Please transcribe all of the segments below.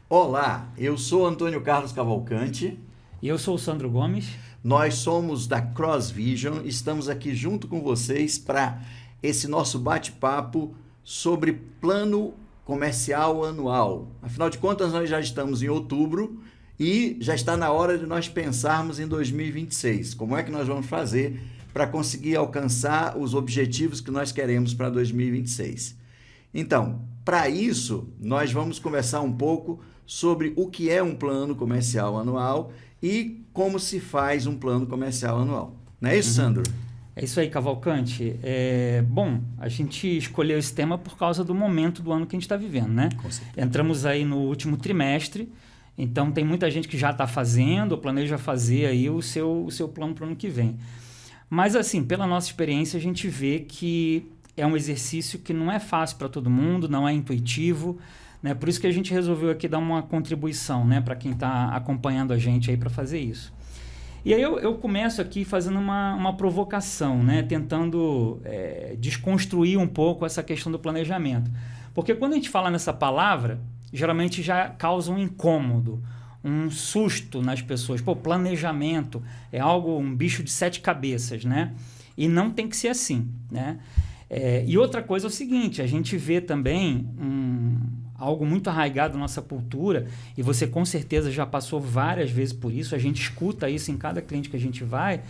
Olá, eu sou Antônio Carlos Cavalcante. E eu sou o Sandro Gomes. Nós somos da CrossVision, estamos aqui junto com vocês para esse nosso bate-papo sobre plano comercial anual. Afinal de contas, nós já estamos em outubro e já está na hora de nós pensarmos em 2026. Como é que nós vamos fazer para conseguir alcançar os objetivos que nós queremos para 2026? Então, para isso, nós vamos conversar um pouco sobre o que é um plano comercial anual e como se faz um plano comercial anual. Não é isso, Sandro? É isso aí, Cavalcante. Bom, a gente escolheu esse tema por causa do momento do ano que a gente está vivendo, né? Com certeza. Entramos aí no último trimestre, então tem muita gente que já está fazendo, ou planeja fazer aí o seu plano para o ano que vem. Mas assim, pela nossa experiência, a gente vê que é um exercício que não é fácil para todo mundo, não é intuitivo, né? Por isso que a gente resolveu aqui dar uma contribuição, né, para quem está acompanhando a gente aí para fazer isso. E aí eu começo aqui fazendo uma provocação, né, tentando desconstruir um pouco essa questão do planejamento. Porque quando a gente fala nessa palavra, geralmente já causa um incômodo, um susto nas pessoas. Pô, planejamento é algo, um bicho de 7 cabeças, né? E não tem que ser assim, né? E outra coisa é o seguinte, a gente vê também algo muito arraigado na nossa cultura, e você com certeza já passou várias vezes por isso, a gente escuta isso em cada cliente que a gente vai,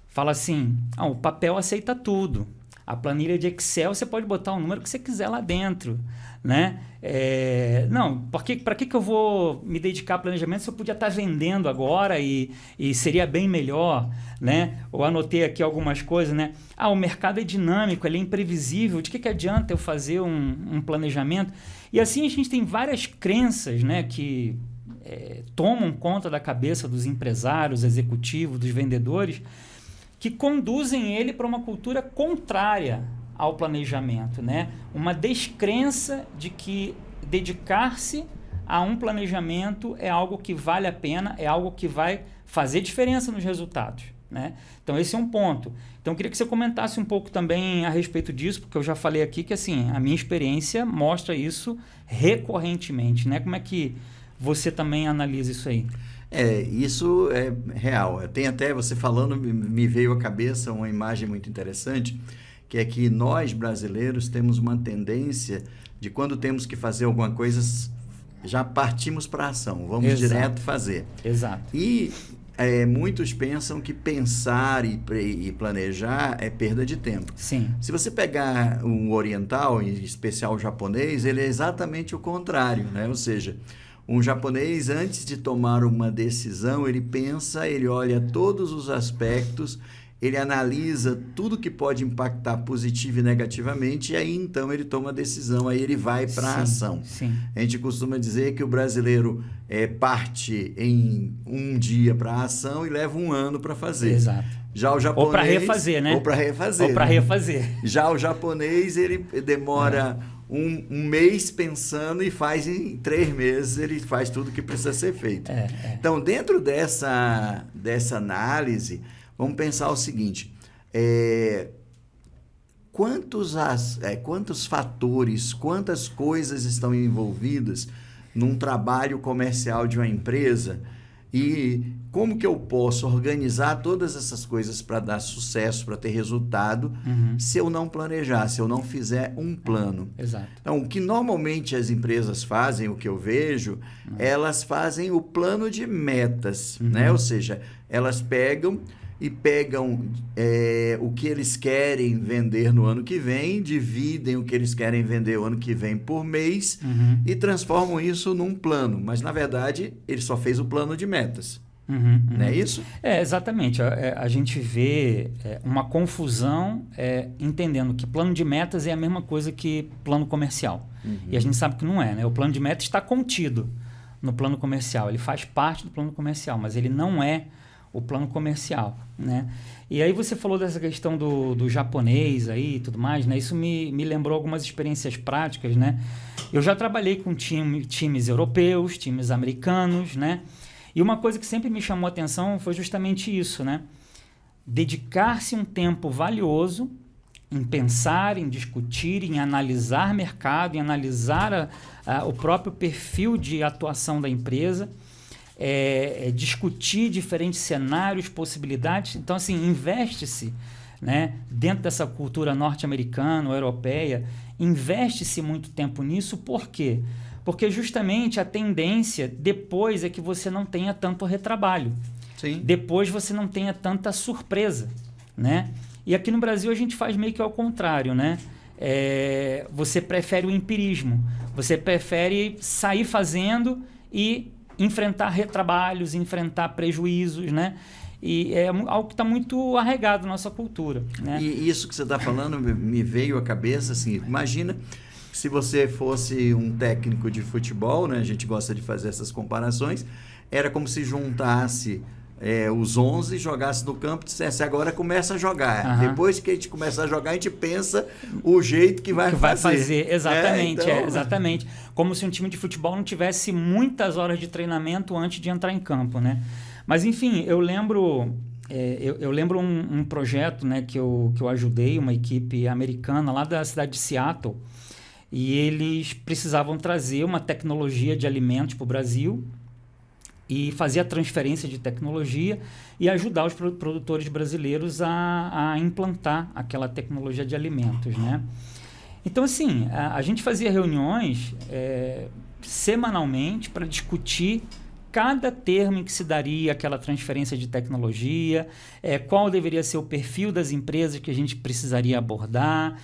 fala assim, o papel aceita tudo, a planilha de Excel você pode botar o número que você quiser lá dentro, né? Não, para que eu vou me dedicar a planejamento se eu podia estar vendendo agora e seria bem melhor, né? Eu anotei aqui algumas coisas, né? O mercado é dinâmico, ele é imprevisível, de que adianta eu fazer um planejamento? E assim a gente tem várias crenças, né, que tomam conta da cabeça dos empresários, executivos, dos vendedores, que conduzem ele para uma cultura contrária ao planejamento, né? Uma descrença de que dedicar-se a um planejamento é algo que vale a pena, é algo que vai fazer diferença nos resultados, né? Então esse é um ponto. Então eu queria que você comentasse um pouco também a respeito disso, porque eu já falei aqui que assim, a minha experiência mostra isso recorrentemente, né? Como é que você também analisa isso aí? Isso é real. Tem até, você falando, me veio à cabeça uma imagem muito interessante, que é que nós, brasileiros, temos uma tendência de quando temos que fazer alguma coisa, já partimos para a ação, vamos Exato. direto fazer. Exato. E muitos pensam que pensar e planejar é perda de tempo. Sim. Se você pegar um oriental, em especial o japonês, ele é exatamente o contrário, né? Ou seja, um japonês, antes de tomar uma decisão, ele pensa, ele olha todos os aspectos, ele analisa tudo que pode impactar positivo e negativamente, e aí então ele toma a decisão, aí ele vai para a ação. Sim. A gente costuma dizer que o brasileiro parte em um dia para a ação e leva um ano para fazer. Exato. Já o japonês, ou para refazer, né? Ou para refazer. Ou para refazer. Já o japonês, ele demora um mês pensando e faz em 3 meses, ele faz tudo que precisa ser feito. Então, dentro dessa análise, vamos pensar o seguinte, quantos fatores, quantas coisas estão envolvidas num trabalho comercial de uma empresa e como que eu posso organizar todas essas coisas para dar sucesso, para ter resultado, se eu não planejar, se eu não fizer um plano. Exato. Então, o que normalmente as empresas fazem, o que eu vejo, elas fazem o plano de metas, né? Ou seja, elas pegam o que eles querem vender no ano que vem, dividem o que eles querem vender o ano que vem por mês e transformam isso num plano. Mas, na verdade, ele só fez o plano de metas. Não é isso? Exatamente. A gente vê uma confusão entendendo que plano de metas é a mesma coisa que plano comercial. E a gente sabe que não é, né? O plano de metas está contido no plano comercial. Ele faz parte do plano comercial, mas ele não é o plano comercial, né? E aí você falou dessa questão do japonês aí e tudo mais, né? Isso me lembrou algumas experiências práticas, né? Eu já trabalhei com times europeus, times americanos, né? E uma coisa que sempre me chamou a atenção foi justamente isso, né? Dedicar-se um tempo valioso em pensar, em discutir, em analisar mercado, em analisar o próprio perfil de atuação da empresa, discutir diferentes cenários, possibilidades. Então, assim, investe-se, né, dentro dessa cultura norte-americana ou europeia, investe-se muito tempo nisso. Por quê? Porque justamente a tendência depois é que você não tenha tanto retrabalho. Sim. Depois você não tenha tanta surpresa, né? E aqui no Brasil a gente faz meio que ao contrário, né? Você prefere o empirismo, você prefere sair fazendo e enfrentar retrabalhos, enfrentar prejuízos, né? E é algo que está muito arraigado na nossa cultura, né? E isso que você está falando me veio à cabeça, assim, imagina se você fosse um técnico de futebol, né? A gente gosta de fazer essas comparações, era como se juntasse os 11, jogasse no campo e dissesse, agora começa a jogar. Uhum. Depois que a gente começar a jogar, a gente pensa o jeito que vai fazer. Exatamente, então... exatamente. Como se um time de futebol não tivesse muitas horas de treinamento antes de entrar em campo, né? Mas, enfim, eu lembro um projeto, né, que eu ajudei, uma equipe americana lá da cidade de Seattle, e eles precisavam trazer uma tecnologia de alimentos para o Brasil e fazer a transferência de tecnologia e ajudar os produtores brasileiros a implantar aquela tecnologia de alimentos, né? Então, assim, a gente fazia reuniões semanalmente para discutir cada termo em que se daria aquela transferência de tecnologia, qual deveria ser o perfil das empresas que a gente precisaria abordar,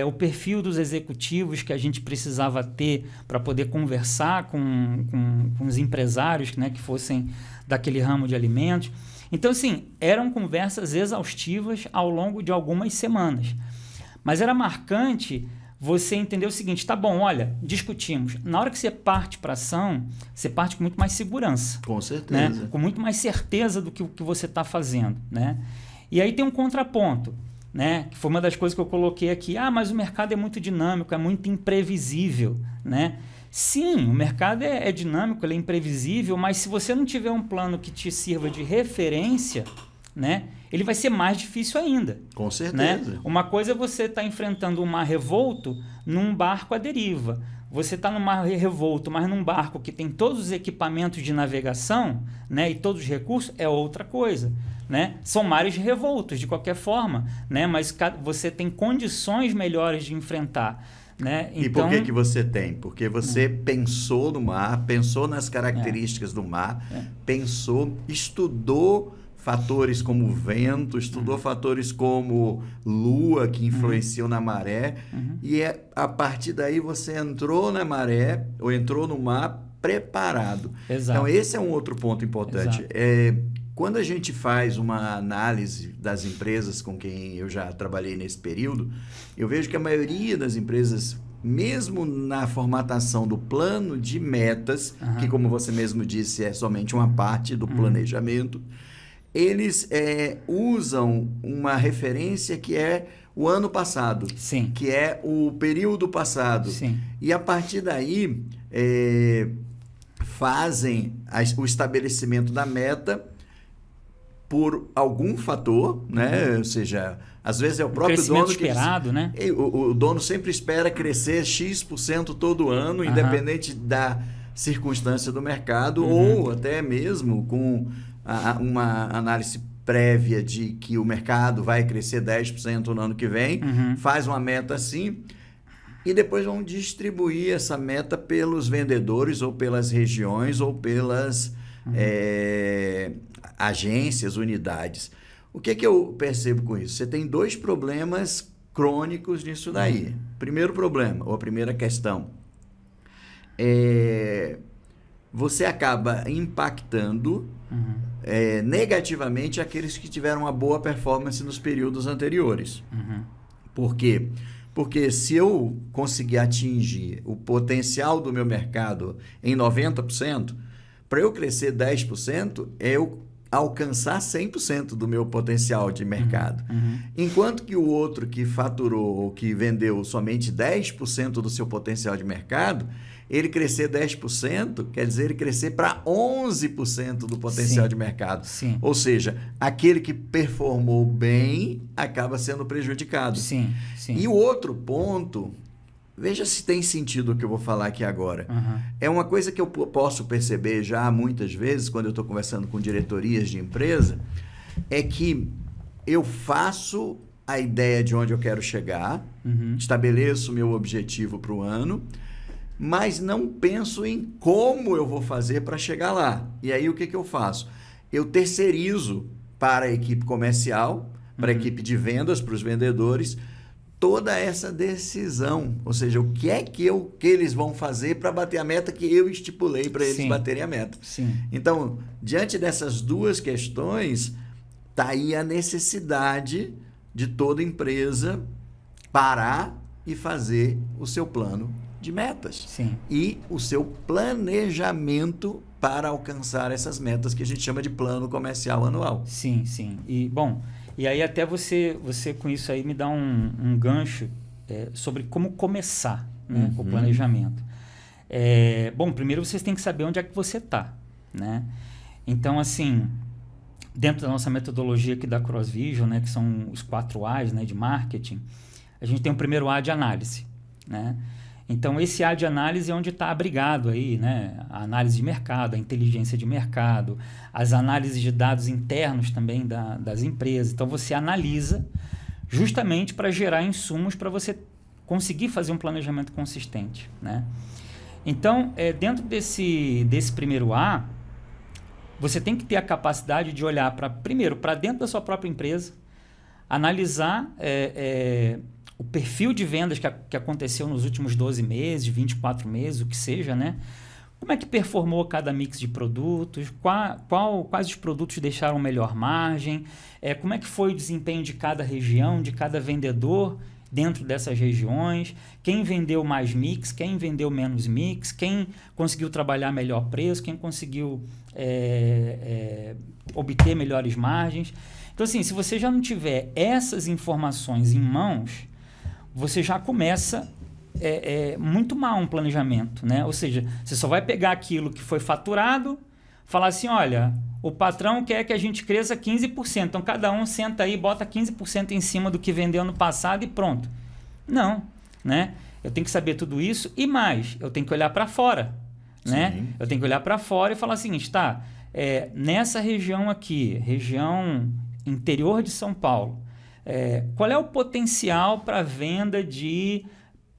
o perfil dos executivos que a gente precisava ter para poder conversar com os empresários, né, que fossem daquele ramo de alimentos. Então, assim, eram conversas exaustivas ao longo de algumas semanas. Mas era marcante você entender o seguinte, tá bom, olha, discutimos. Na hora que você parte para ação, você parte com muito mais segurança. Com certeza. Né? Com muito mais certeza do que você está fazendo. Né? E aí tem um contraponto, né? Que foi uma das coisas que eu coloquei aqui. Mas o mercado é muito dinâmico, é muito imprevisível. Né? Sim, o mercado é dinâmico, ele é imprevisível, mas se você não tiver um plano que te sirva de referência, né, ele vai ser mais difícil ainda. Com certeza. Né? Uma coisa é você estar enfrentando um mar revolto num barco à deriva. Você está num mar revolto, mas num barco que tem todos os equipamentos de navegação, né, e todos os recursos, é outra coisa. Né? São mares revoltos, de qualquer forma, né? Mas você tem condições melhores de enfrentar. Né? E então, por que você tem? Porque você pensou no mar, pensou nas características do mar, estudou fatores como vento, estudou fatores como lua que influenciam na maré, e a partir daí você entrou na maré ou entrou no mar preparado. Exato. Então esse é um outro ponto importante. Quando a gente faz uma análise das empresas com quem eu já trabalhei nesse período, eu vejo que a maioria das empresas, mesmo na formatação do plano de metas, que como você mesmo disse, é somente uma parte do planejamento, eles usam uma referência que é o ano passado, Sim. que é o período passado. Sim. E a partir daí fazem o estabelecimento da meta por algum fator, né? Ou seja, às vezes é o próprio dono que esperado, né? O dono sempre espera crescer X% todo ano, independente da circunstância do mercado, ou até mesmo com uma análise prévia de que o mercado vai crescer 10% no ano que vem, faz uma meta assim, e depois vão distribuir essa meta pelos vendedores, ou pelas regiões, ou pelas agências, unidades. O que eu percebo com isso? Você tem dois problemas crônicos nisso daí. Primeiro problema, ou a primeira questão, você acaba impactando negativamente aqueles que tiveram uma boa performance nos períodos anteriores. Por quê? Porque se eu conseguir atingir o potencial do meu mercado em 90%, para eu crescer 10%, alcançar 100% do meu potencial de mercado. Enquanto que o outro que faturou ou que vendeu somente 10% do seu potencial de mercado, ele crescer 10% quer dizer ele crescer para 11% do potencial de mercado. Sim. Ou seja, aquele que performou bem acaba sendo prejudicado. Sim. E o outro ponto, veja se tem sentido o que eu vou falar aqui agora. É uma coisa que eu posso perceber já muitas vezes, quando eu estou conversando com diretorias de empresa, é que eu faço a ideia de onde eu quero chegar, estabeleço o meu objetivo para o ano, mas não penso em como eu vou fazer para chegar lá. E aí o que eu faço? Eu terceirizo para a equipe comercial, para a equipe de vendas, para os vendedores, toda essa decisão. Ou seja, o que é que eles vão fazer para bater a meta que eu estipulei para eles baterem a meta. Então, diante dessas duas questões, está aí a necessidade de toda empresa parar e fazer o seu plano de metas. E o seu planejamento para alcançar essas metas que a gente chama de plano comercial anual. Sim. E, bom, e aí até você com isso aí me dá um gancho sobre como começar, né, o planejamento. Bom, primeiro vocês têm que saber onde é que você está, né? Então, assim, dentro da nossa metodologia aqui da CrossVision, né, que são os 4 A's, né, de marketing, a gente tem o primeiro A de análise, né? Então, esse A de análise é onde está abrigado aí, né? A análise de mercado, a inteligência de mercado, as análises de dados internos também das empresas. Então, você analisa justamente para gerar insumos para você conseguir fazer um planejamento consistente, né? Então, dentro desse primeiro A, você tem que ter a capacidade de olhar primeiro para dentro da sua própria empresa, analisar o perfil de vendas que aconteceu nos últimos 12 meses, 24 meses, o que seja, né? Como é que performou cada mix de produtos? Quais os produtos deixaram melhor margem? Como é que foi o desempenho de cada região, de cada vendedor dentro dessas regiões? Quem vendeu mais mix? Quem vendeu menos mix? Quem conseguiu trabalhar melhor preço? Quem conseguiu obter melhores margens? Então, assim, se você já não tiver essas informações em mãos, você já começa muito mal um planejamento, né? Ou seja, você só vai pegar aquilo que foi faturado, falar assim, olha, o patrão quer que a gente cresça 15%, então cada um senta aí e bota 15% em cima do que vendeu no passado e pronto. Não, né? Eu tenho que saber tudo isso e mais, eu tenho que olhar para fora, né? Eu tenho que olhar para fora e falar o seguinte, nessa região aqui, região interior de São Paulo, qual é o potencial para venda de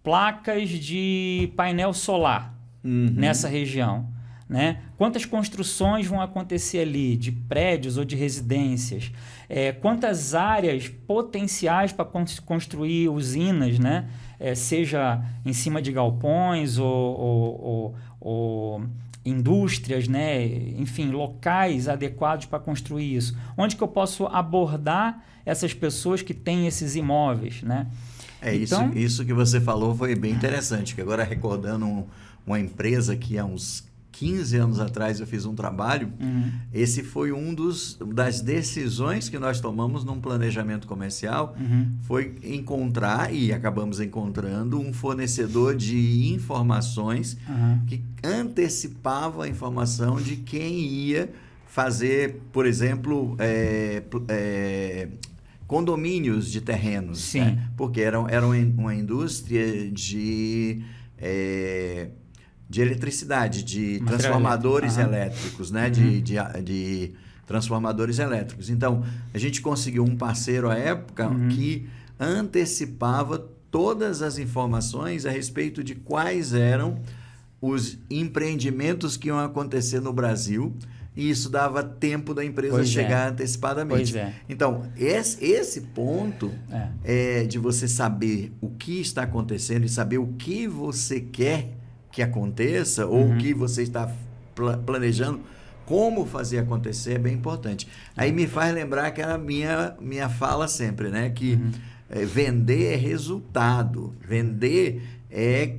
placas de painel solar nessa região, né? Quantas construções vão acontecer ali de prédios ou de residências? Quantas áreas potenciais para construir usinas, né? Seja em cima de galpões ou indústrias, né? Enfim, locais adequados para construir isso. Onde que eu posso abordar essas pessoas que têm esses imóveis, né? Então, isso que você falou foi bem interessante, que agora recordando uma empresa que há uns 15 anos atrás eu fiz um trabalho, esse foi das decisões que nós tomamos num planejamento comercial, foi encontrar, e acabamos encontrando, um fornecedor de informações que antecipava a informação de quem ia fazer, por exemplo, condomínios de terrenos, né? Porque era uma indústria de eletricidade, de transformadores elétricos, né? De transformadores elétricos. Então, a gente conseguiu um parceiro à época que antecipava todas as informações a respeito de quais eram os empreendimentos que iam acontecer no Brasil, e isso dava tempo da empresa chegar antecipadamente. Então, esse ponto de você saber o que está acontecendo e saber o que você quer que aconteça ou o que você está planejando, como fazer acontecer, é bem importante. Aí me faz lembrar aquela minha fala sempre, né? Que vender é resultado. Vender é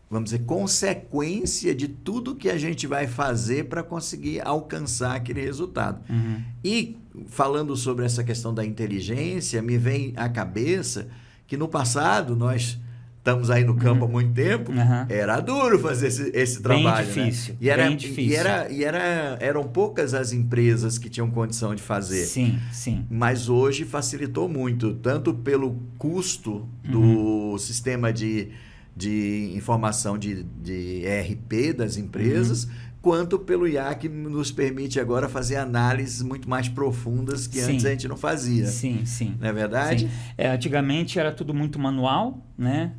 vamos dizer, consequência de tudo que a gente vai fazer para conseguir alcançar aquele resultado. E falando sobre essa questão da inteligência, me vem à cabeça que no passado, nós estamos aí no campo há muito tempo, era duro fazer esse trabalho. Bem difícil, né? bem difícil. Eram poucas as empresas que tinham condição de fazer. Sim, sim. Mas hoje facilitou muito, tanto pelo custo do sistema de informação de ERP das empresas, quanto pelo IA, que nos permite agora fazer análises muito mais profundas que antes a gente não fazia. Sim, sim. Não é verdade? Sim. Antigamente era tudo muito manual, né?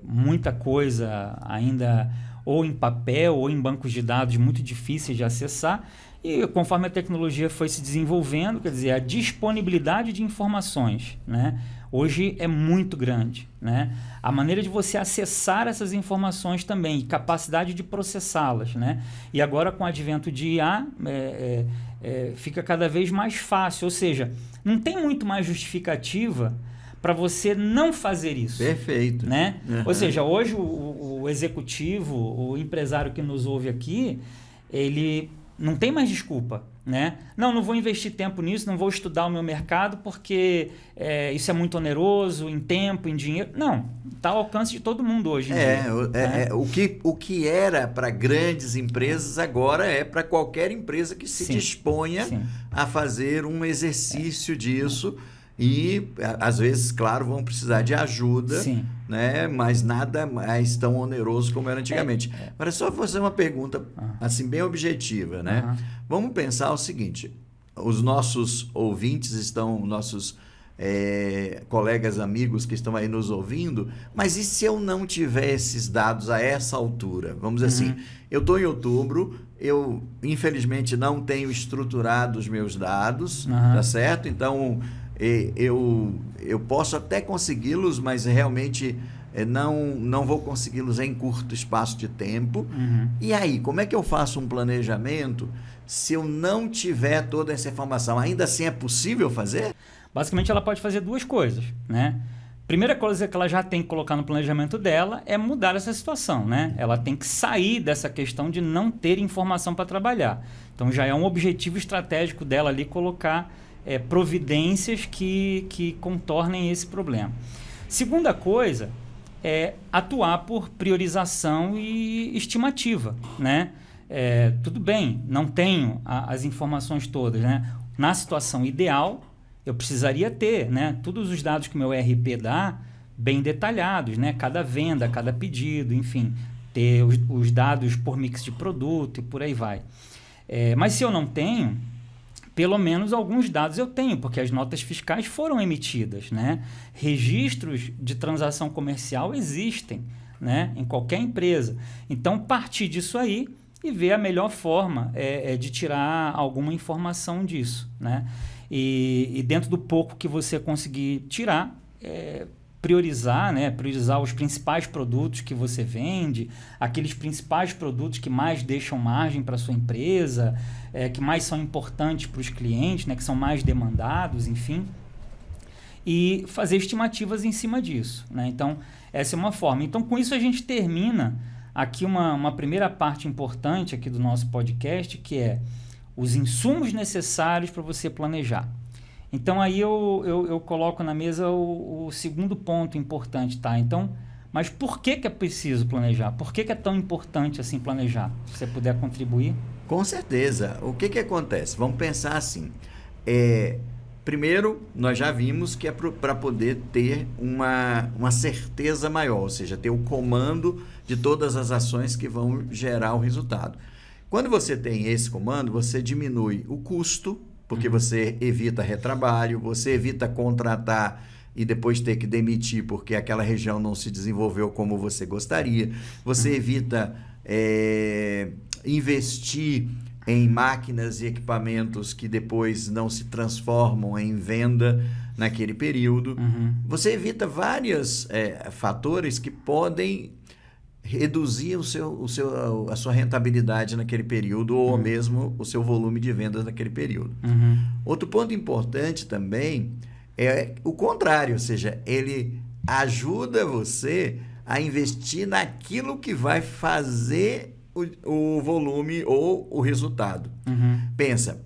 Muita coisa ainda ou em papel ou em bancos de dados muito difíceis de acessar. E conforme a tecnologia foi se desenvolvendo, quer dizer, a disponibilidade de informações, né, hoje é muito grande, né? A maneira de você acessar essas informações também, e capacidade de processá-las, né? E agora com o advento de IA, fica cada vez mais fácil, ou seja, não tem muito mais justificativa para você não fazer isso. Perfeito. Né? Ou seja, hoje o executivo, o empresário que nos ouve aqui, ele não tem mais desculpa, né? Não vou investir tempo nisso, não vou estudar o meu mercado porque isso é muito oneroso em tempo, em dinheiro. Não, está ao alcance de todo mundo hoje em dia. Né? O que era para grandes empresas agora é para qualquer empresa que se disponha a fazer um exercício disso. E, às vezes, claro, vão precisar de ajuda, né? Mas nada mais tão oneroso como era antigamente. Agora, só fazer uma pergunta assim, bem objetiva, né? Vamos pensar o seguinte, os nossos ouvintes estão, nossos colegas, amigos que estão aí nos ouvindo, mas e se eu não tiver esses dados a essa altura? Vamos dizer assim, eu estou em outubro, eu, infelizmente, não tenho estruturado os meus dados, tá certo? Então... Eu posso até consegui-los, mas realmente não vou consegui-los em curto espaço de tempo. E aí, como é que eu faço um planejamento se eu não tiver toda essa informação? Ainda assim é possível fazer? Basicamente, ela pode fazer duas coisas, né? Primeira coisa que ela já tem que colocar no planejamento dela é mudar essa situação, né? Ela tem que sair dessa questão de não ter informação para trabalhar. Então, já é um objetivo estratégico dela ali colocar providências que contornem esse problema. Segunda coisa é atuar por priorização e estimativa, né? Tudo bem, não tenho as informações todas, né? Na situação ideal, eu precisaria ter, né, todos os dados que o meu ERP dá bem detalhados, né? Cada venda, cada pedido, enfim, ter os dados por mix de produto e por aí vai. Mas se eu não tenho, pelo menos alguns dados eu tenho, porque as notas fiscais foram emitidas, né? Registros de transação comercial existem, né, em qualquer empresa. Então, partir disso aí e ver a melhor forma de tirar alguma informação disso, né? E dentro do pouco que você conseguir tirar, priorizar, né? Priorizar os principais produtos que você vende, aqueles principais produtos que mais deixam margem para a sua empresa, que mais são importantes para os clientes, né? Que são mais demandados, enfim. E fazer estimativas em cima disso, né? Então, essa é uma forma. Então, com isso a gente termina aqui uma primeira parte importante aqui do nosso podcast, que é os insumos necessários para você planejar. Então, aí eu coloco na mesa o segundo ponto importante, tá? Então, mas por que é preciso planejar? Por que é tão importante assim planejar? Se você puder contribuir. Com certeza. O que acontece? Vamos pensar assim. Primeiro, nós já vimos que é para poder ter uma certeza maior, ou seja, ter o comando de todas as ações que vão gerar o resultado. Quando você tem esse comando, você diminui o custo, porque você evita retrabalho, você evita contratar e depois ter que demitir porque aquela região não se desenvolveu como você gostaria. Você evita investir em máquinas e equipamentos que depois não se transformam em venda naquele período. Você evita vários fatores que podem reduzir a sua rentabilidade naquele período ou mesmo o seu volume de vendas naquele período. Outro ponto importante também é o contrário, ou seja, ele ajuda você a investir naquilo que vai fazer o volume ou o resultado. Pensa,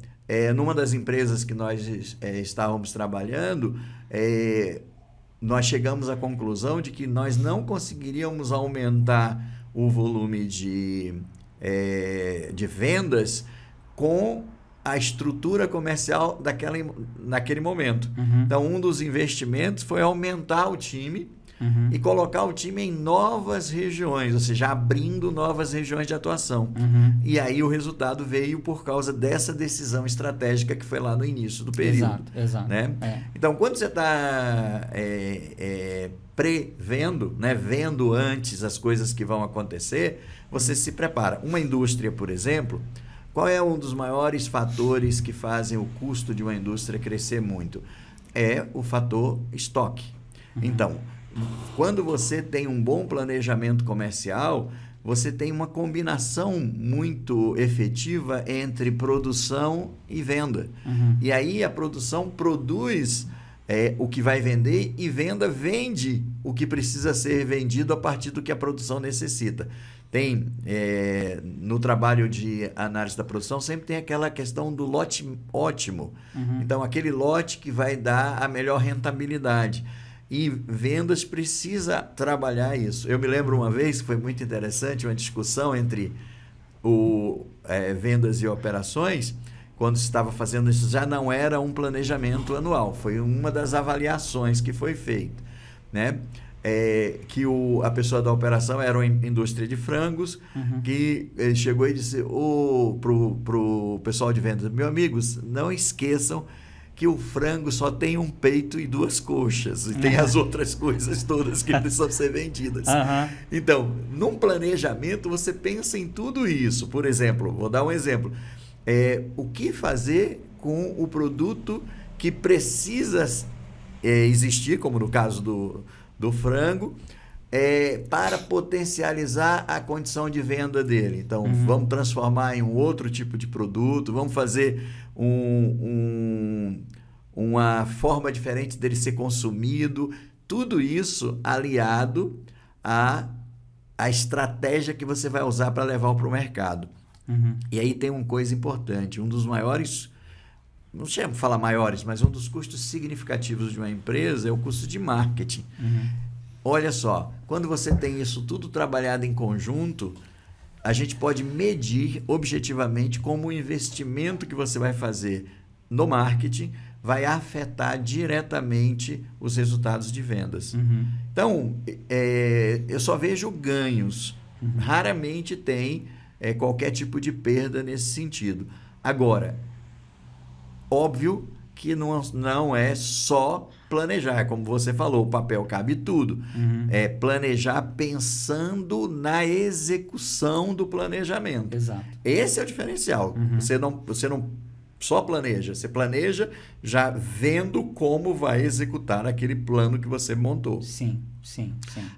numa das empresas que nós estávamos trabalhando, nós chegamos à conclusão de que nós não conseguiríamos aumentar o volume de vendas com a estrutura comercial naquele momento. Então, um dos investimentos foi aumentar o time e colocar o time em novas regiões, ou seja, abrindo novas regiões de atuação. E aí o resultado veio por causa dessa decisão estratégica que foi lá no início do período. Exato. Né? Então, quando você está prevendo, né, vendo antes as coisas que vão acontecer, você se prepara. Uma indústria, por exemplo, qual é um dos maiores fatores que fazem o custo de uma indústria crescer muito? É o fator estoque. Então, quando você tem um bom planejamento comercial, você tem uma combinação muito efetiva entre produção e venda. E aí a produção produz o que vai vender e venda vende o que precisa ser vendido a partir do que a produção necessita. No trabalho de análise da produção, sempre tem aquela questão do lote ótimo. Então, aquele lote que vai dar a melhor rentabilidade. E vendas precisa trabalhar isso. Eu me lembro uma vez que foi muito interessante, uma discussão entre vendas e operações, quando se estava fazendo isso, já não era um planejamento anual, foi uma das avaliações que foi feita, né? Que a pessoa da operação era uma indústria de frangos, que ele chegou e disse pro pessoal de vendas: meus amigos, não esqueçam que o frango só tem um peito e 2 coxas, e tem as outras coisas todas que precisam ser vendidas. Então, num planejamento, você pensa em tudo isso. Por exemplo, vou dar um exemplo. O que fazer com o produto que precisa existir, como no caso do frango, para potencializar a condição de venda dele. Então, vamos transformar em um outro tipo de produto, vamos fazer uma forma diferente dele ser consumido. Tudo isso aliado à estratégia que você vai usar para levar para o mercado. E aí tem uma coisa importante, um dos maiores, não chamo de falar maiores, mas um dos custos significativos de uma empresa é o custo de marketing. Olha só, quando você tem isso tudo trabalhado em conjunto, a gente pode medir objetivamente como o investimento que você vai fazer no marketing vai afetar diretamente os resultados de vendas. Então, eu só vejo ganhos. Raramente tem qualquer tipo de perda nesse sentido. Agora, óbvio que não é só planejar, como você falou, o papel cabe tudo. É planejar pensando na execução do planejamento. Exato. Esse é o diferencial. Você não só planeja, você planeja já vendo como vai executar aquele plano que você montou. Sim.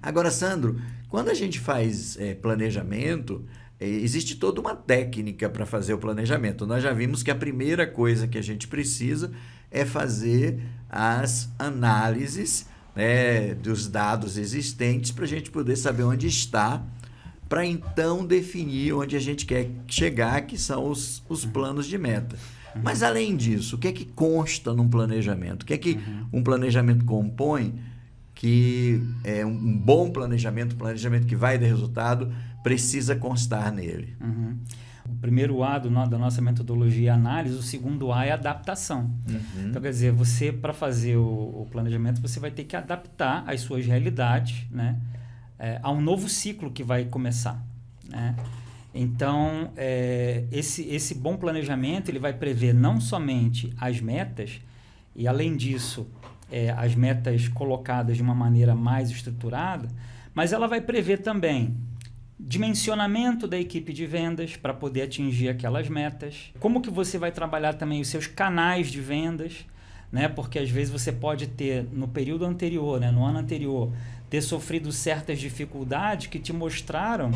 Agora, Sandro, quando a gente faz planejamento, existe toda uma técnica para fazer o planejamento. Nós já vimos que a primeira coisa que a gente precisa é fazer as análises, né, dos dados existentes para a gente poder saber onde está, para então definir onde a gente quer chegar, que são os planos de meta. Mas, além disso, o que é que consta num planejamento? O que é que um planejamento compõe que é um bom planejamento, um planejamento que vai dar resultado, precisa constar nele? O primeiro A da nossa metodologia é análise, o segundo A é adaptação. Então, quer dizer, você, para fazer o planejamento, você vai ter que adaptar as suas realidades, né, a um novo ciclo que vai começar, né? Então, esse bom planejamento ele vai prever não somente as metas, e além disso, as metas colocadas de uma maneira mais estruturada, mas ela vai prever também dimensionamento da equipe de vendas para poder atingir aquelas metas, como que você vai trabalhar também os seus canais de vendas, né? Porque às vezes você pode ter, no período anterior, né, no ano anterior, ter sofrido certas dificuldades que te mostraram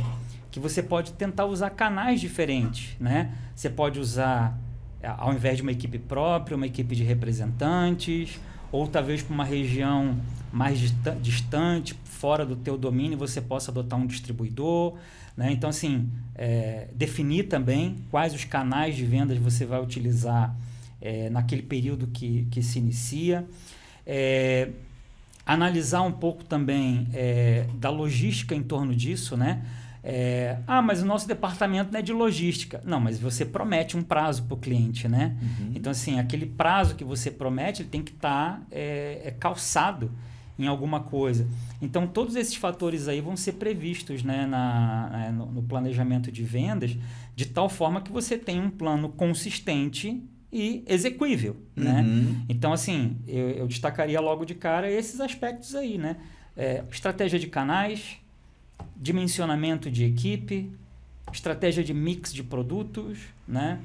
que você pode tentar usar canais diferentes, né? Você pode usar, ao invés de uma equipe própria, uma equipe de representantes, ou talvez para uma região mais distante, fora do teu domínio, você possa adotar um distribuidor, né? Então, assim, definir também quais os canais de vendas você vai utilizar naquele período que se inicia. Analisar um pouco também da logística em torno disso, né? Mas o nosso departamento não é de logística. Não, mas você promete um prazo para o cliente, né? Uhum. Então, assim, aquele prazo que você promete, ele tem que estar calçado em alguma coisa. Então, todos esses fatores aí vão ser previstos, né, no planejamento de vendas, de tal forma que você tenha um plano consistente e execuível, né? Então, assim, eu destacaria logo de cara esses aspectos aí, né? Estratégia de canais, dimensionamento de equipe, estratégia de mix de produtos, né?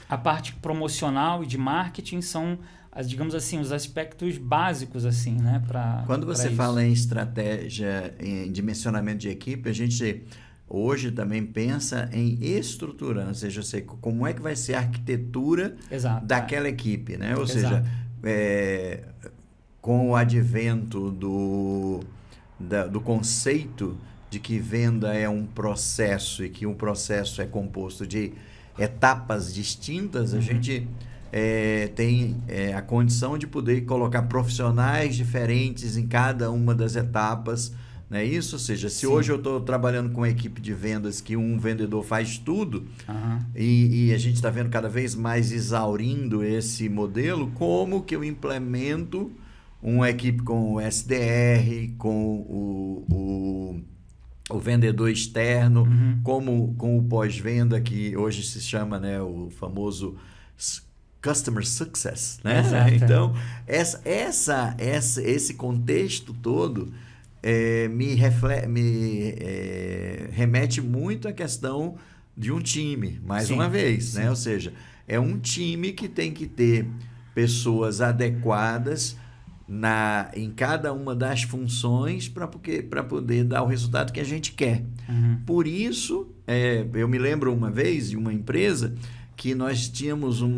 A parte promocional e de marketing são, digamos assim, os aspectos básicos, assim, né? Quando você fala em estratégia, em dimensionamento de equipe, a gente hoje também pensa em estrutura, ou seja, como é que vai ser a arquitetura daquela equipe, né? Ou seja, com o advento do conceito de que venda é um processo e que um processo é composto de etapas distintas, a gente tem a condição de poder colocar profissionais diferentes em cada uma das etapas, não é isso? Ou seja, se hoje eu estou trabalhando com uma equipe de vendas que um vendedor faz tudo, e a gente está vendo cada vez mais exaurindo esse modelo, como que eu implemento uma equipe com o SDR, com o vendedor externo, como com o pós-venda, que hoje se chama, né, o famoso Customer Success, né? Exato. Então, esse contexto todo me remete muito à questão de um time, mais uma vez, né? Ou seja, é um time que tem que ter pessoas adequadas em cada uma das funções para poder dar o resultado que a gente quer. Por isso, eu me lembro uma vez de uma empresa que nós tínhamos um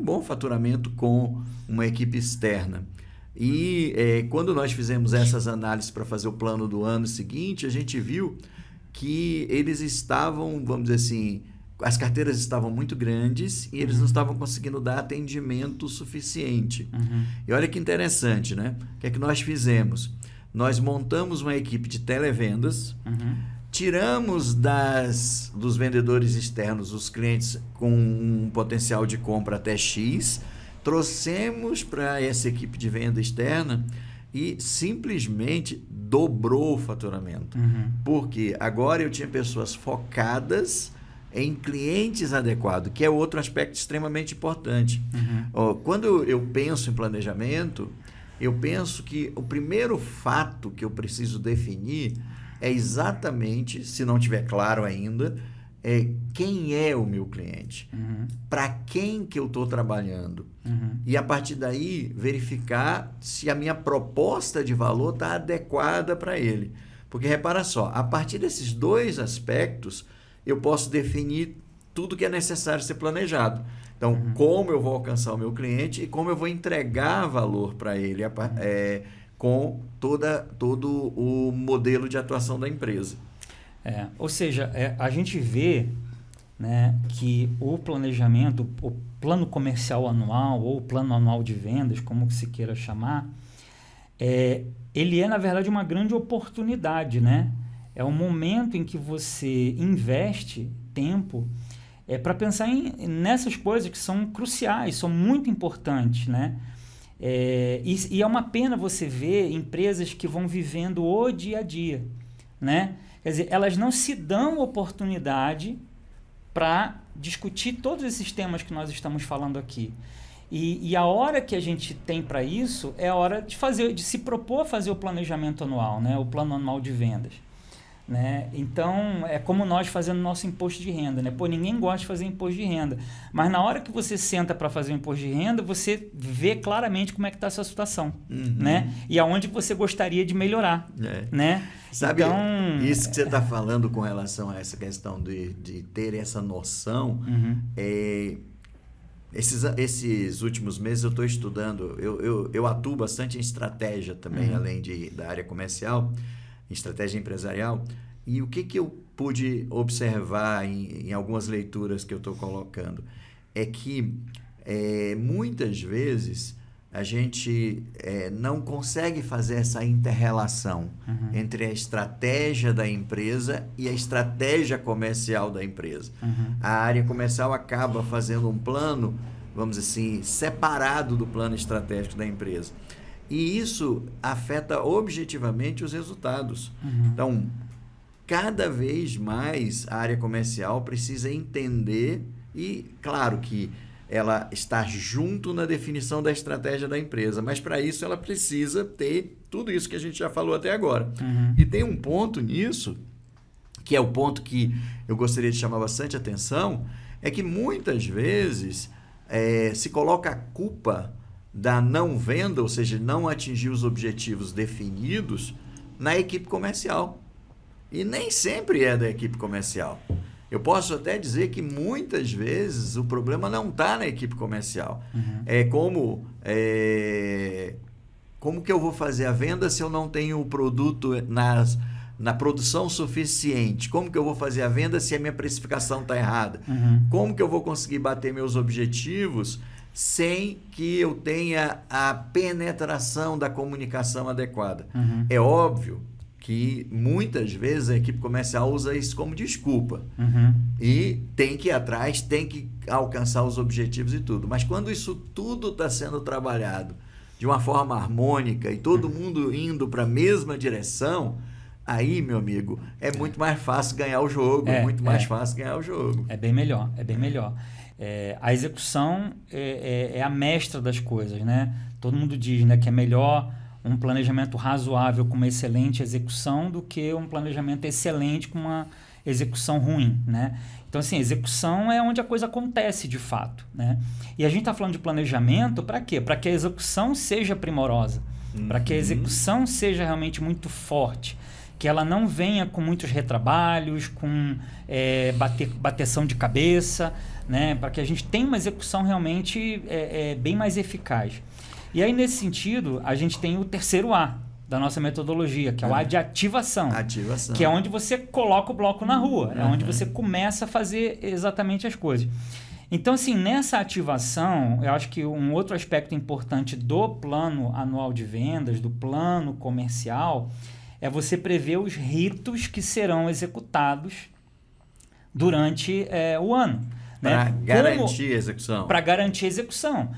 bom faturamento com uma equipe externa. E quando nós fizemos essas análises para fazer o plano do ano seguinte, a gente viu que eles estavam, vamos dizer assim, as carteiras estavam muito grandes e eles não estavam conseguindo dar atendimento suficiente. E olha que interessante, né? O que é que nós fizemos? Nós montamos uma equipe de televendas, tiramos dos vendedores externos os clientes com um potencial de compra até X, trouxemos para essa equipe de venda externa e simplesmente dobrou o faturamento. Porque agora eu tinha pessoas focadas em clientes adequados, que é outro aspecto extremamente importante. Quando eu penso em planejamento, eu penso que o primeiro fato que eu preciso definir é exatamente, se não tiver claro ainda, quem é o meu cliente, para quem que eu estou trabalhando, e a partir daí verificar se a minha proposta de valor está adequada para ele. Porque repara só, a partir desses dois aspectos, eu posso definir tudo que é necessário ser planejado. Então, como eu vou alcançar o meu cliente e como eu vou entregar valor para ele com todo o modelo de atuação da empresa. Ou seja, a gente vê, né, que o planejamento, o plano comercial anual ou o plano anual de vendas, como que se queira chamar, ele é, na verdade, uma grande oportunidade, né? É um momento em que você investe tempo para pensar nessas coisas que são cruciais, são muito importantes, né? E é uma pena você ver empresas que vão vivendo o dia a dia, né? Quer dizer, elas não se dão oportunidade para discutir todos esses temas que nós estamos falando aqui. E a hora que a gente tem para isso é a hora de se propor a fazer o planejamento anual, né? O plano anual de vendas. Né? Então, é como nós fazendo nosso imposto de renda, né? Pô, ninguém gosta de fazer imposto de renda, mas na hora que você senta para fazer o imposto de renda, você vê claramente como é que está a sua situação, né? E aonde você gostaria de melhorar, né? Sabe, então, isso que você está falando com relação a essa questão de ter essa noção, Esses últimos meses eu estou estudando, eu atuo bastante em estratégia também, além da área comercial, em estratégia empresarial. E o que eu pude observar em algumas leituras que eu estou colocando é que muitas vezes a gente não consegue fazer essa inter-relação entre a estratégia da empresa e a estratégia comercial da empresa. A área comercial acaba fazendo um plano, vamos dizer assim, separado do plano estratégico da empresa. E isso afeta objetivamente os resultados. Então, cada vez mais a área comercial precisa entender e, claro que ela está junto na definição da estratégia da empresa, mas para isso ela precisa ter tudo isso que a gente já falou até agora. E tem um ponto nisso, que é o ponto que eu gostaria de chamar bastante atenção, é que muitas vezes se coloca a culpa da não venda, ou seja, não atingir os objetivos definidos, na equipe comercial. E nem sempre é da equipe comercial. Eu posso até dizer que muitas vezes o problema não está na equipe comercial. Como que eu vou fazer a venda se eu não tenho o produto na produção suficiente? Como que eu vou fazer a venda se a minha precificação está errada? Como que eu vou conseguir bater meus objetivos sem que eu tenha a penetração da comunicação adequada? É óbvio que muitas vezes a equipe comercial usa isso como desculpa. E tem que ir atrás, tem que alcançar os objetivos e tudo. Mas quando isso tudo está sendo trabalhado de uma forma harmônica e todo mundo indo para a mesma direção, aí, meu amigo, é muito mais fácil ganhar o jogo. É bem melhor, é bem melhor. A execução é a mestra das coisas, né? Todo mundo diz, né, que é melhor um planejamento razoável com uma excelente execução do que um planejamento excelente com uma execução ruim, né? Então, assim, execução é onde a coisa acontece de fato, né? E a gente está falando de planejamento para quê? Para que a execução seja primorosa, para que a execução seja realmente muito forte, que ela não venha com muitos retrabalhos, com bateção de cabeça, né? Para que a gente tenha uma execução realmente bem mais eficaz. E aí, nesse sentido, a gente tem o terceiro A da nossa metodologia, que é o A de ativação. Que é onde você coloca o bloco na rua, é onde você começa a fazer exatamente as coisas. Então, assim, nessa ativação, eu acho que um outro aspecto importante do plano anual de vendas, do plano comercial, é você prever os ritos que serão executados durante o ano. Para garantir a execução. Para garantir a execução.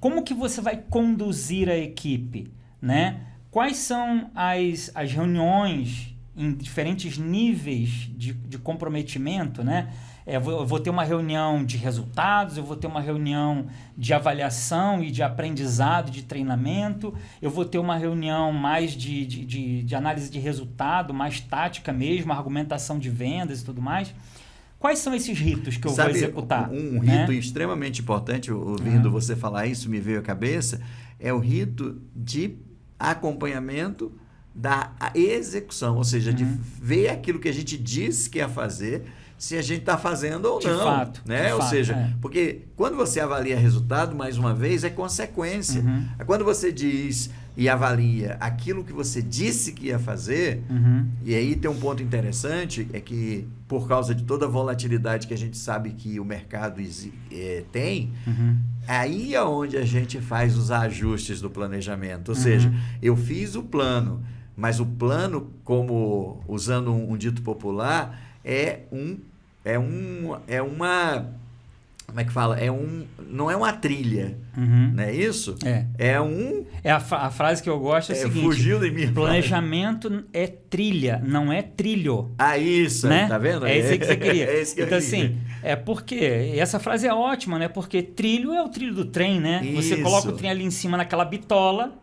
Como que você vai conduzir a equipe, né? Quais são as reuniões em diferentes níveis de comprometimento, né? Eu vou ter uma reunião de resultados, eu vou ter uma reunião de avaliação e de aprendizado, de treinamento, eu vou ter uma reunião mais de análise de resultado, mais tática mesmo, argumentação de vendas e tudo mais. Quais são esses ritos que eu vou executar? Um rito extremamente importante, ouvindo você falar isso, me veio à cabeça, é o rito de acompanhamento da execução, ou seja, de ver aquilo que a gente disse que ia fazer, se a gente está fazendo ou não. Fato, né? Ou seja, porque quando você avalia resultado, mais uma vez, é consequência. Quando você diz e avalia aquilo que você disse que ia fazer, e aí tem um ponto interessante, é que por causa de toda a volatilidade que a gente sabe que o mercado tem, aí é onde a gente faz os ajustes do planejamento. Ou seja, eu fiz o plano, mas o plano, como usando um dito popular, como é que fala? Não é uma trilha, não é isso? A frase que eu gosto é a seguinte: fugiu de mim. Planejamento é trilha, não é trilho. Isso, né? Tá vendo? É isso que você queria. Então, assim, porque essa frase é ótima, né? Porque trilho é o trilho do trem, né? Isso. Você coloca o trem ali em cima naquela bitola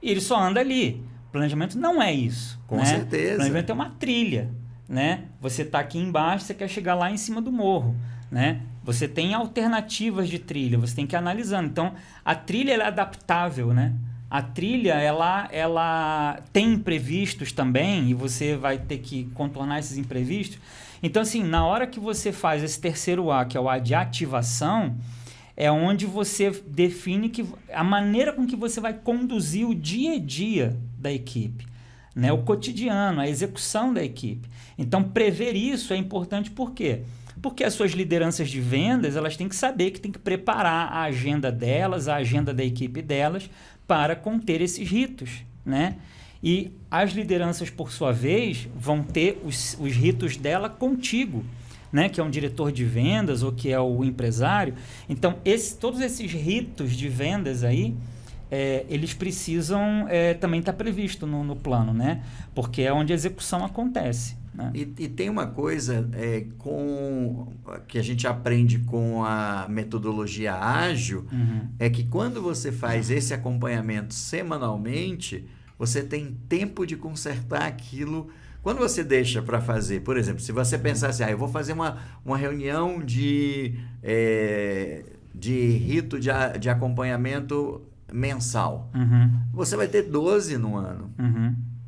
e ele só anda ali. Planejamento não é isso. Com certeza. Planejamento é uma trilha, né? Você está aqui embaixo, você quer chegar lá em cima do morro, né? Você tem alternativas de trilha, você tem que ir analisando. Então, a trilha ela é adaptável, né? A trilha, ela tem imprevistos também e você vai ter que contornar esses imprevistos. Então, assim, na hora que você faz esse terceiro A, que é o A de ativação, é onde você define a maneira com que você vai conduzir o dia a dia da equipe, né? O cotidiano, a execução da equipe. Então, prever isso é importante por quê? Porque as suas lideranças de vendas, elas têm que saber que tem que preparar a agenda delas, a agenda da equipe delas, para conter esses ritos, né? E as lideranças, por sua vez, vão ter os ritos dela contigo, né? Que é um diretor de vendas ou que é o empresário. Então, todos esses ritos de vendas aí, eles precisam também estar previsto no plano, né? Porque é onde a execução acontece. Né? E tem uma coisa que a gente aprende com a metodologia ágil, é que quando você faz esse acompanhamento semanalmente, você tem tempo de consertar aquilo. Quando você deixa para fazer, por exemplo, se você pensar assim, eu vou fazer uma reunião de rito de acompanhamento mensal, você vai ter 12 no ano.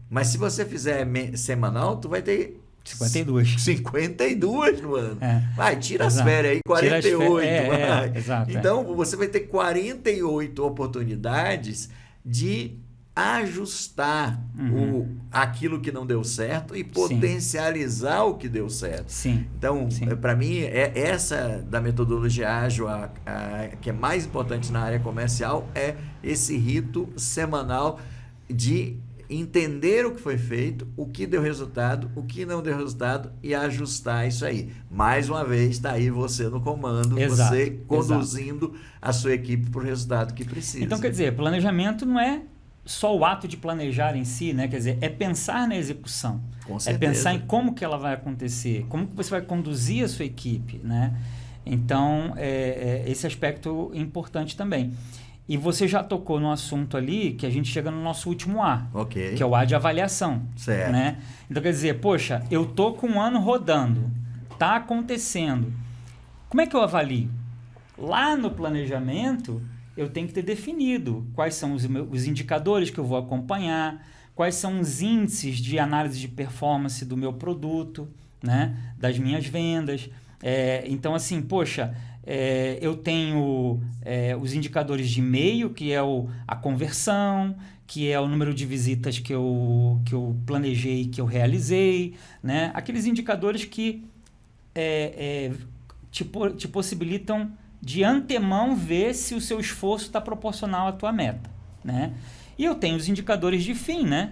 Mas se você fizer semanal, tu vai ter 52 no ano. Vai, tira as férias aí, 48. Exato, então, você vai ter 48 oportunidades de ajustar aquilo que não deu certo e potencializar o que deu certo. Sim. Então, para mim, essa da metodologia ágil, que é mais importante na área comercial, é esse rito semanal de entender o que foi feito, o que deu resultado, o que não deu resultado e ajustar isso aí. Mais uma vez, está aí você no comando, você conduzindo a sua equipe para o resultado que precisa. Então, quer dizer, planejamento não é só o ato de planejar em si, né? Quer dizer, é pensar na execução. Com certeza. É pensar em como que ela vai acontecer, como que você vai conduzir a sua equipe, né? Então, esse aspecto é importante também. E você já tocou no assunto ali que a gente chega no nosso último A, que é o A de avaliação. Certo. Né? Então, quer dizer, poxa, eu tô com um ano rodando, tá acontecendo. Como é que eu avalio? Lá no planejamento, eu tenho que ter definido quais são os indicadores que eu vou acompanhar, quais são os índices de análise de performance do meu produto, né? Das minhas vendas. Então, assim, poxa, eu tenho os indicadores de e-mail, que é a conversão, que é o número de visitas que eu planejei, que eu realizei, né? Aqueles indicadores que te possibilitam de antemão ver se o seu esforço está proporcional à tua meta, né? E eu tenho os indicadores de fim, né?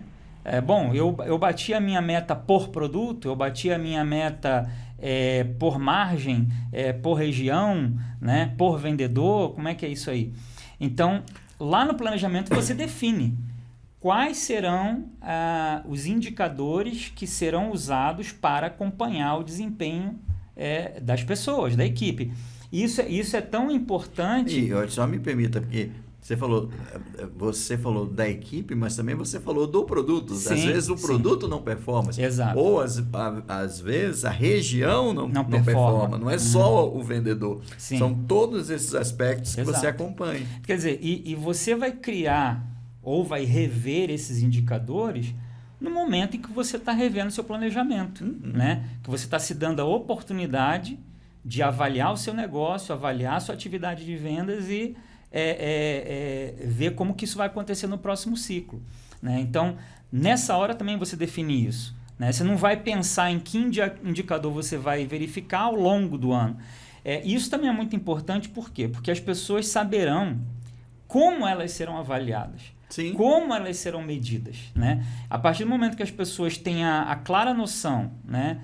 Eu bati a minha meta por produto, eu bati a minha meta por margem, por região, né? Por vendedor, como é que é isso aí? Então, lá no planejamento você define quais serão os indicadores que serão usados para acompanhar o desempenho das pessoas, da equipe. Isso é tão importante... E só me permita, porque você falou da equipe, mas também você falou do produto. Às vezes o produto não performa. Exato. Ou às vezes a região não performa. Não é só o vendedor. Sim. São todos esses aspectos que você acompanha. Quer dizer, e você vai criar ou vai rever esses indicadores no momento em que você está revendo seu planejamento. Né? Que você está se dando a oportunidade de avaliar o seu negócio, avaliar a sua atividade de vendas e ver como que isso vai acontecer no próximo ciclo. Né? Então, nessa hora também você define isso. Né? Você não vai pensar em que indicador você vai verificar ao longo do ano. Isso também é muito importante, por quê? Porque as pessoas saberão como elas serão avaliadas. Sim. Como elas serão medidas. Né? A partir do momento que as pessoas têm a clara noção, né,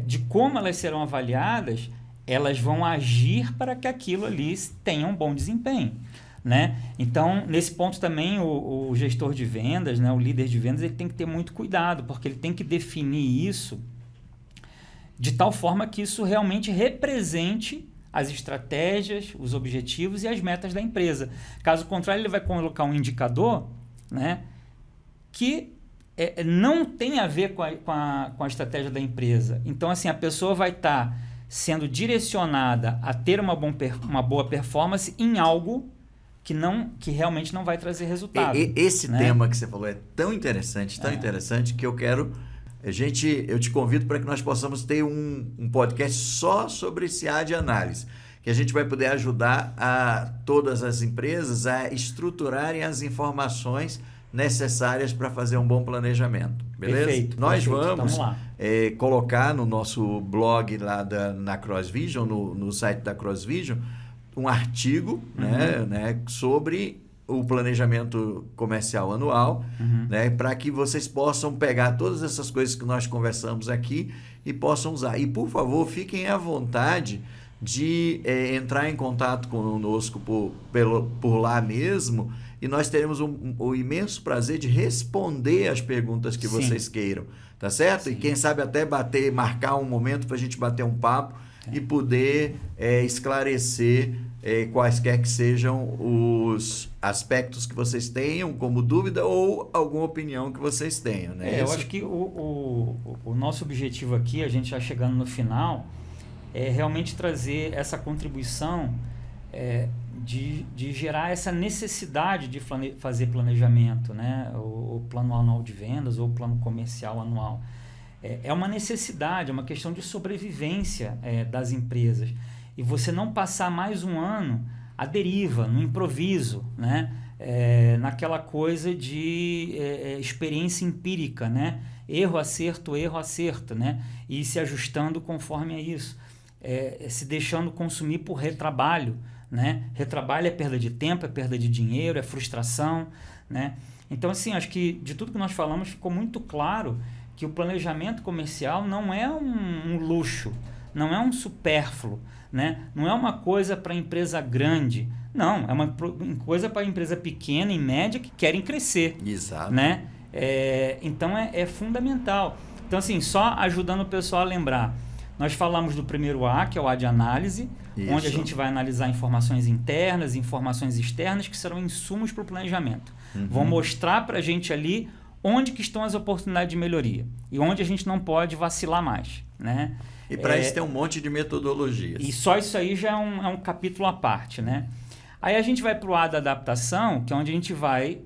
de como elas serão avaliadas, elas vão agir para que aquilo ali tenha um bom desempenho. Né? Então, nesse ponto também, o gestor de vendas, né, o líder de vendas, ele tem que ter muito cuidado, porque ele tem que definir isso de tal forma que isso realmente represente as estratégias, os objetivos e as metas da empresa. Caso contrário, ele vai colocar um indicador, né, que não tem a ver com a estratégia da empresa. Então, assim, a pessoa vai estar sendo direcionada a ter uma boa performance em algo que realmente não vai trazer resultado. Esse né? tema que você falou é tão interessante, que eu quero... Eu te convido para que nós possamos ter um podcast só sobre esse A de análise, que a gente vai poder ajudar a todas as empresas a estruturarem as informações necessárias para fazer um bom planejamento. Beleza? Perfeito, Nós perfeito. vamos Lá. colocar no nosso blog lá na CrossVision, no site da CrossVision, um artigo né, sobre o planejamento comercial anual, né, para que vocês possam pegar todas essas coisas que nós conversamos aqui e possam usar. E, por favor, fiquem à vontade de entrar em contato conosco por lá mesmo, e nós teremos o imenso prazer de responder as perguntas que vocês queiram, tá certo? Sim. E quem sabe até marcar um momento para a gente bater um papo e poder esclarecer quaisquer que sejam os aspectos que vocês tenham como dúvida ou alguma opinião que vocês tenham, né? Eu acho que o nosso objetivo aqui, a gente já chegando no final, é realmente trazer essa contribuição de gerar essa necessidade de fazer planejamento, né? O plano anual de vendas ou o plano comercial anual. É uma necessidade, é uma questão de sobrevivência das empresas. E você não passar mais um ano à deriva, no improviso, né? Naquela coisa de experiência empírica, né? Erro, acerto, né? E se ajustando conforme a isso. Se deixando consumir por retrabalho, né? Retrabalho é perda de tempo, é perda de dinheiro, é frustração, né? Então, assim, acho que de tudo que nós falamos ficou muito claro que o planejamento comercial não é um luxo, não é um supérfluo, né? Não é uma coisa para empresa grande, não, é uma coisa para empresa pequena e média que querem crescer. Exato. Né? Então é fundamental. Então, assim, só ajudando o pessoal a lembrar, nós falamos do primeiro A, que é o A de análise, onde a gente vai analisar informações internas, informações externas, que serão insumos para o planejamento. Vão mostrar para a gente ali onde que estão as oportunidades de melhoria e onde a gente não pode vacilar mais, né? E para isso tem um monte de metodologias. E só isso aí já é um capítulo à parte, né? Aí a gente vai para o A da adaptação, que é onde a gente vai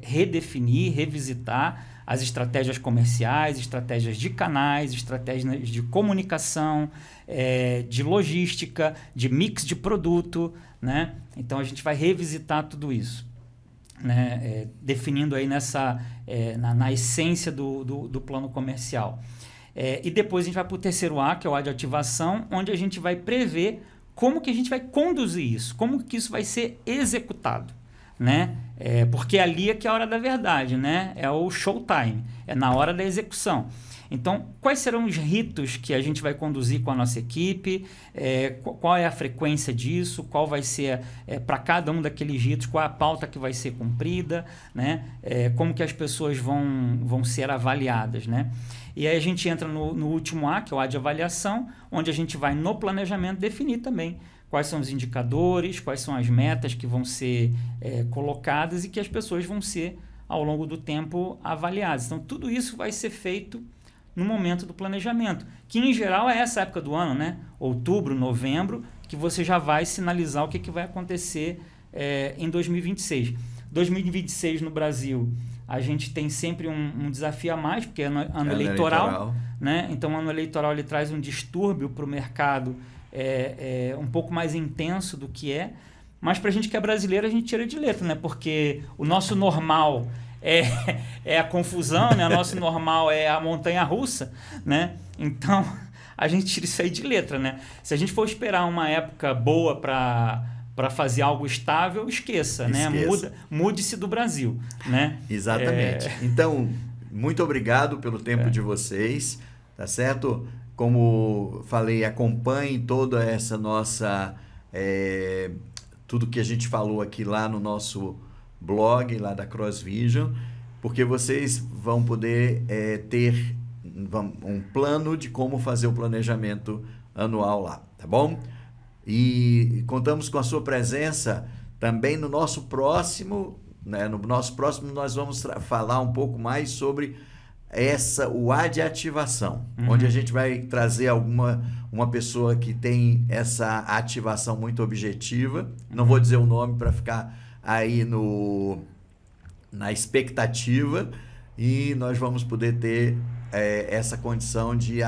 redefinir, revisitar as estratégias comerciais, estratégias de canais, estratégias de comunicação, de logística, de mix de produto, né? Então a gente vai revisitar tudo isso, né? Definindo aí na essência do plano comercial. E depois a gente vai para o terceiro A, que é o A de ativação, onde a gente vai prever como que a gente vai conduzir isso, como que isso vai ser executado, né? Porque ali é que é a hora da verdade, né? É o showtime, é na hora da execução. Então, quais serão os ritos que a gente vai conduzir com a nossa equipe? Qual é a frequência disso? Qual vai ser, para cada um daqueles ritos, qual é a pauta que vai ser cumprida, né? Como que as pessoas vão ser avaliadas, né? E aí a gente entra no último A, que é o A de avaliação, onde a gente vai no planejamento definir também quais são os indicadores, quais são as metas que vão ser colocadas e que as pessoas vão ser, ao longo do tempo, avaliadas. Então, tudo isso vai ser feito no momento do planejamento, que em geral é essa época do ano, né? Outubro, novembro, que você já vai sinalizar o que vai acontecer em 2026. 2026 no Brasil, a gente tem sempre um desafio a mais, porque é ano eleitoral, né? Então, o ano eleitoral ele traz um distúrbio para o mercado um pouco mais intenso do que mas para a gente que é brasileiro, a gente tira de letra, né? Porque o nosso normal é a confusão, né? O nosso normal é a montanha-russa, né? Então, a gente tira isso aí de letra, né? Se a gente for esperar uma época boa para fazer algo estável, esqueça. Né? Mude-se do Brasil, né? Exatamente. Então, muito obrigado pelo tempo de vocês, tá certo? Como falei, acompanhem toda essa nossa... tudo que a gente falou aqui lá no nosso blog, lá da CrossVision, porque vocês vão poder ter um plano de como fazer o planejamento anual lá, tá bom? E contamos com a sua presença também no nosso próximo, né? No nosso próximo nós vamos falar um pouco mais sobre o A de ativação, onde a gente vai trazer uma pessoa que tem essa ativação muito objetiva. Não vou dizer o nome para ficar aí na expectativa, e nós vamos poder ter essa condição de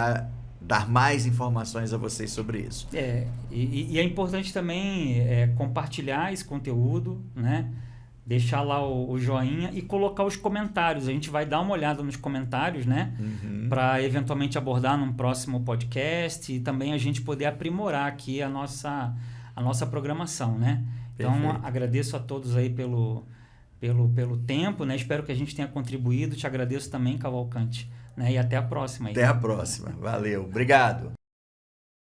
dar mais informações a vocês sobre isso. E é importante também compartilhar esse conteúdo, né? Deixar lá o joinha e colocar os comentários. A gente vai dar uma olhada nos comentários, né? Para eventualmente abordar num próximo podcast e também a gente poder aprimorar aqui a nossa programação, né? Então, agradeço a todos aí pelo tempo, né? Espero que a gente tenha contribuído. Te agradeço também, Cavalcante, né? E até a próxima. Aí. Até a próxima. Valeu. Obrigado.